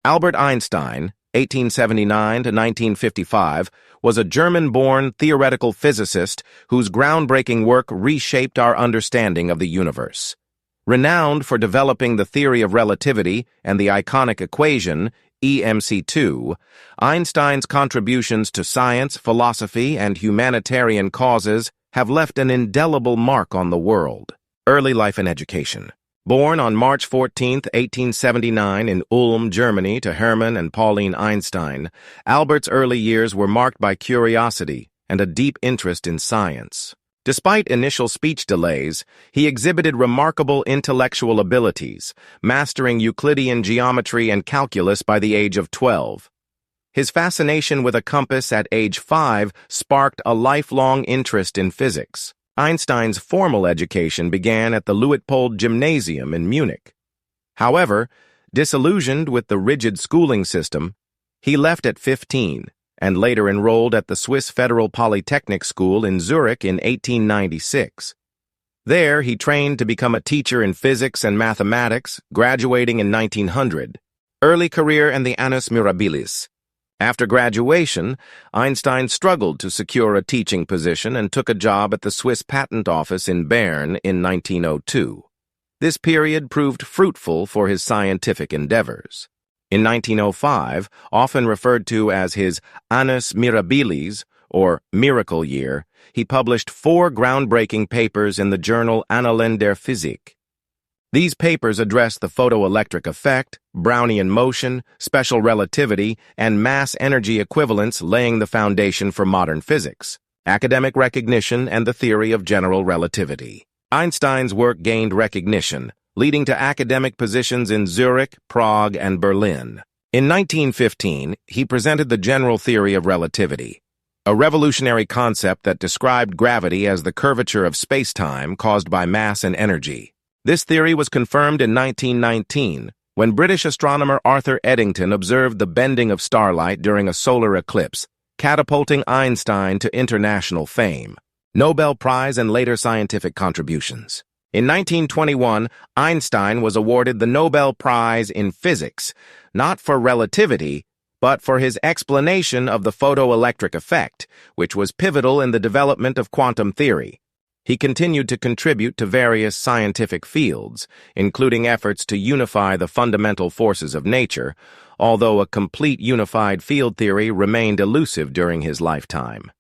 Albert Einstein, 1879 to 1955, was a German-born theoretical physicist whose groundbreaking work reshaped our understanding of the universe. Renowned for developing the theory of relativity and the iconic equation, EMC2, Einstein's contributions to science, philosophy, and humanitarian causes have left an indelible mark on the world. Early life and education. Born on March 14, 1879 in Ulm, Germany to Hermann and Pauline Einstein, Albert's early years were marked by curiosity and a deep interest in science. Despite initial speech delays, he exhibited remarkable intellectual abilities, mastering Euclidean geometry and calculus by the age of 12. His fascination with a compass at age 5 sparked a lifelong interest in physics. Einstein's formal education began at the Luitpold Gymnasium in Munich. However, disillusioned with the rigid schooling system, he left at 15 and later enrolled at the Swiss Federal Polytechnic School in Zurich in 1896. There, he trained to become a teacher in physics and mathematics, graduating in 1900. Early career and the annus mirabilis. After graduation, Einstein struggled to secure a teaching position and took a job at the Swiss Patent Office in Bern in 1902. This period proved fruitful for his scientific endeavors. In 1905, often referred to as his annus mirabilis, or miracle year, he published 4 groundbreaking papers in the journal Annalen der Physik. These papers address the photoelectric effect, Brownian motion, special relativity, and mass energy equivalence, laying the foundation for modern physics, academic recognition, and the theory of general relativity. Einstein's work gained recognition, leading to academic positions in Zurich, Prague, and Berlin. In 1915, he presented the general theory of relativity, a revolutionary concept that described gravity as the curvature of space-time caused by mass and energy. This theory was confirmed in 1919, when British astronomer Arthur Eddington observed the bending of starlight during a solar eclipse, catapulting Einstein to international fame. Nobel Prize and later scientific contributions. In 1921, Einstein was awarded the Nobel Prize in Physics, not for relativity, but for his explanation of the photoelectric effect, which was pivotal in the development of quantum theory. He continued to contribute to various scientific fields, including efforts to unify the fundamental forces of nature, although a complete unified field theory remained elusive during his lifetime.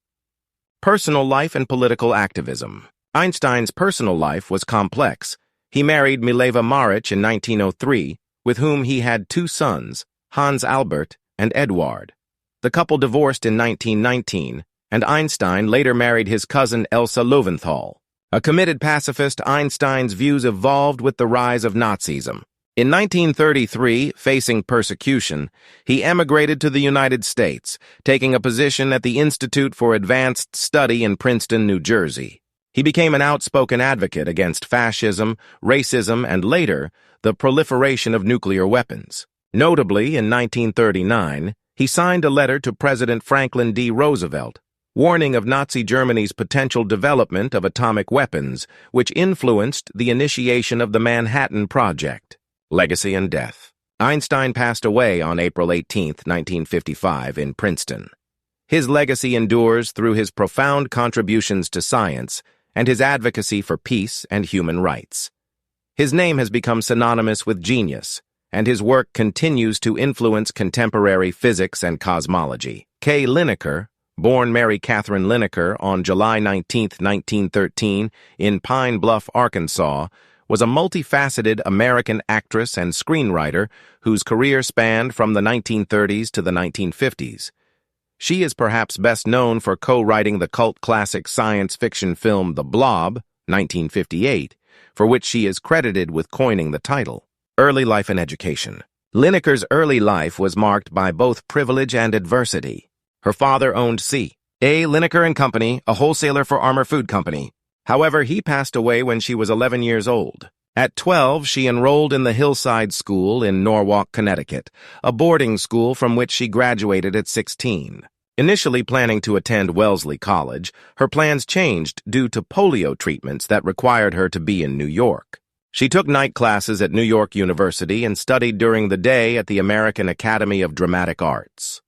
Personal life and political activism. Einstein's personal life was complex. He married Mileva Maric in 1903, with whom he had 2 sons, Hans Albert and Eduard. The couple divorced in 1919, and Einstein later married his cousin Elsa Löwenthal. A committed pacifist, Einstein's views evolved with the rise of Nazism. In 1933, facing persecution, he emigrated to the United States, taking a position at the Institute for Advanced Study in Princeton, New Jersey. He became an outspoken advocate against fascism, racism, and later, the proliferation of nuclear weapons. Notably, in 1939, he signed a letter to President Franklin D. Roosevelt, warning of Nazi Germany's potential development of atomic weapons, which influenced the initiation of the Manhattan Project. Legacy and death. Einstein passed away on April 18, 1955, in Princeton. His legacy endures through his profound contributions to science and his advocacy for peace and human rights. His name has become synonymous with genius, and his work continues to influence contemporary physics and cosmology. K. Linaker, born Mary Catherine Linaker on July 19, 1913, in Pine Bluff, Arkansas, was a multifaceted American actress and screenwriter whose career spanned from the 1930s to the 1950s. She is perhaps best known for co-writing the cult classic science fiction film The Blob, 1958, for which she is credited with coining the title. Early life and education. Linaker's early life was marked by both privilege and adversity. Her father owned C.A. Linaker & Company, a wholesaler for Armour Food Company. However, he passed away when she was 11 years old. At 12, she enrolled in the Hillside School in Norwalk, Connecticut, a boarding school from which she graduated at 16. Initially planning to attend Wellesley College, her plans changed due to polio treatments that required her to be in New York. She took night classes at New York University and studied during the day at the American Academy of Dramatic Arts.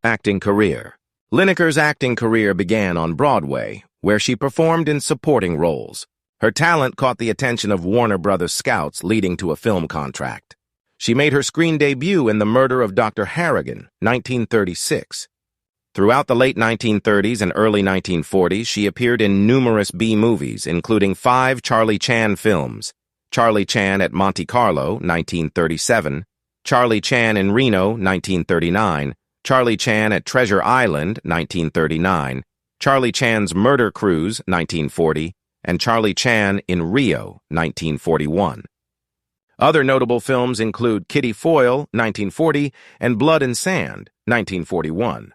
Acting career. Linaker's acting career began on Broadway, where she performed in supporting roles. Her talent caught the attention of Warner Brothers scouts, leading to a film contract. She made her screen debut in The Murder of Dr. Harrigan, 1936. Throughout the late 1930s and early 1940s, she appeared in numerous B-movies, including 5 Charlie Chan films: Charlie Chan at Monte Carlo, 1937, Charlie Chan in Reno, 1939, Charlie Chan at Treasure Island, 1939, Charlie Chan's Murder Cruise, 1940, and Charlie Chan in Rio, 1941. Other notable films include Kitty Foyle, 1940, and Blood and Sand, 1941.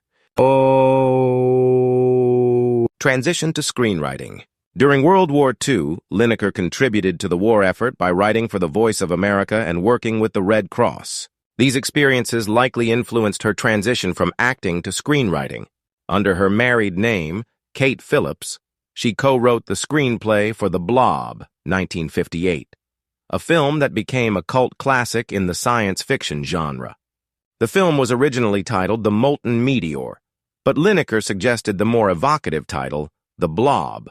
Transition to screenwriting. During World War II, Linaker contributed to the war effort by writing for the Voice of America and working with the Red Cross. These experiences likely influenced her transition from acting to screenwriting. Under her married name, Kate Phillips, she co-wrote the screenplay for The Blob, 1958, a film that became a cult classic in the science fiction genre. The film was originally titled The Molten Meteor, but Linaker suggested the more evocative title, The Blob.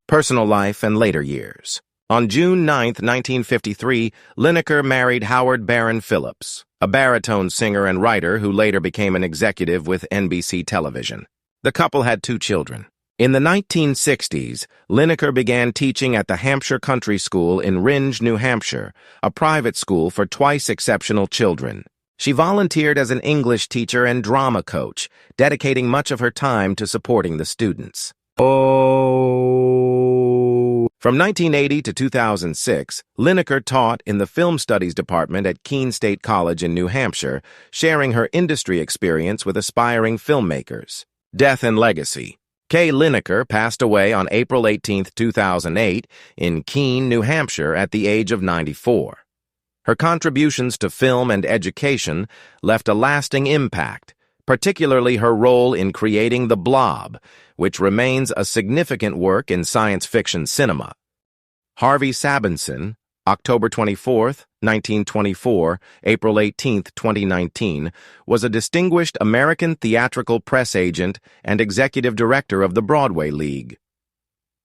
Personal life and later years. On June 9, 1953, Linaker married Howard Barron Phillips, a baritone singer and writer who later became an executive with NBC Television. The couple had 2 children. In the 1960s, Linaker began teaching at the Hampshire Country School in Rindge, New Hampshire, a private school for twice exceptional children. She volunteered as an English teacher and drama coach, dedicating much of her time to supporting the students. From 1980 to 2006, Linaker taught in the Film Studies Department at Keene State College in New Hampshire, sharing her industry experience with aspiring filmmakers. Death and legacy. Kay Linaker passed away on April 18, 2008, in Keene, New Hampshire, at the age of 94. Her contributions to film and education left a lasting impact, particularly her role in creating The Blob, which remains a significant work in science fiction cinema. Harvey Sabinson, October 24, 1924, April 18, 2019, was a distinguished American theatrical press agent and executive director of the Broadway League.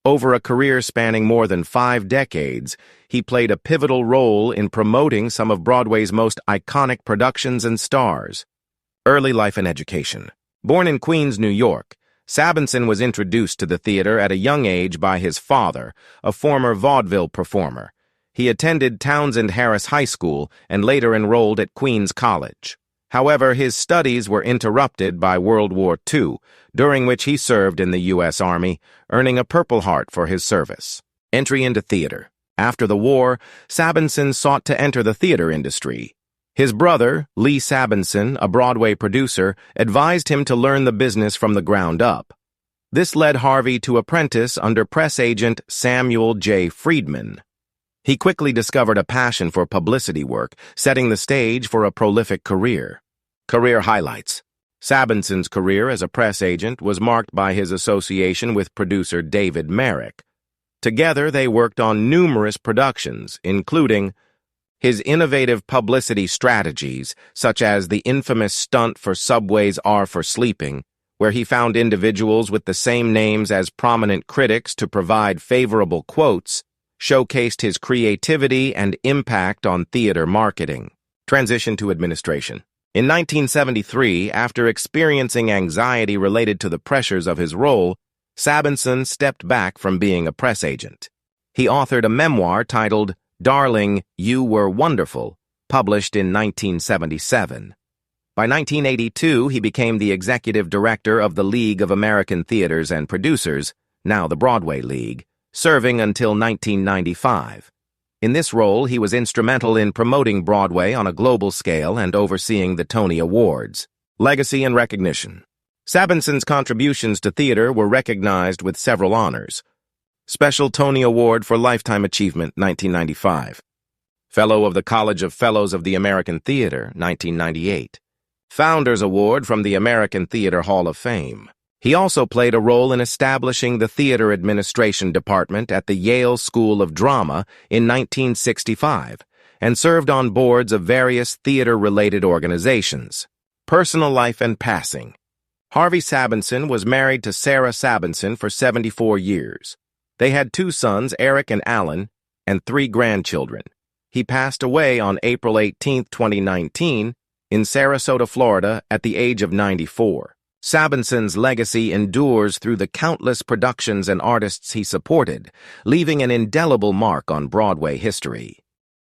Over a career spanning more than 5 decades, he played a pivotal role in promoting some of Broadway's most iconic productions and stars. Early life and education. Born in Queens, New York, Sabinson was introduced to the theater at a young age by his father, a former vaudeville performer. He attended Townsend Harris High School and later enrolled at Queens College. However, his studies were interrupted by World War II, during which he served in the U.S. Army, earning a Purple Heart for his service. Entry into theater. After the war, Sabinson sought to enter the theater industry. His brother, Lee Sabinson, a Broadway producer, advised him to learn the business from the ground up. This led Harvey to apprentice under press agent Samuel J. Friedman. He quickly discovered a passion for publicity work, setting the stage for a prolific career. Career highlights. Sabinson's career as a press agent was marked by his association with producer David Merrick. Together, they worked on numerous productions, including his innovative publicity strategies, such as the infamous stunt for Subway's R for Sleeping, where he found individuals with the same names as prominent critics to provide favorable quotes, showcased his creativity and impact on theater marketing. Transition to administration. In 1973, after experiencing anxiety related to the pressures of his role, Sabinson stepped back from being a press agent. He authored a memoir titled Darling, You Were Wonderful, published in 1977. By 1982, he became the executive director of the League of American Theaters and Producers, now the Broadway League, serving until 1995. In this role, he was instrumental in promoting Broadway on a global scale and overseeing the Tony Awards. Legacy and recognition. Sabinson's contributions to theater were recognized with several honors. Special Tony Award for Lifetime Achievement, 1995. Fellow of the College of Fellows of the American Theater, 1998. Founders Award from the American Theater Hall of Fame. He also played a role in establishing the Theater Administration Department at the Yale School of Drama in 1965 and served on boards of various theater-related organizations. Personal life and passing. Harvey Sabinson was married to Sarah Sabinson for 74 years. They had 2 sons, Eric and Alan, and 3 grandchildren. He passed away on April 18, 2019, in Sarasota, Florida, at the age of 94. Sabinson's legacy endures through the countless productions and artists he supported, leaving an indelible mark on Broadway history.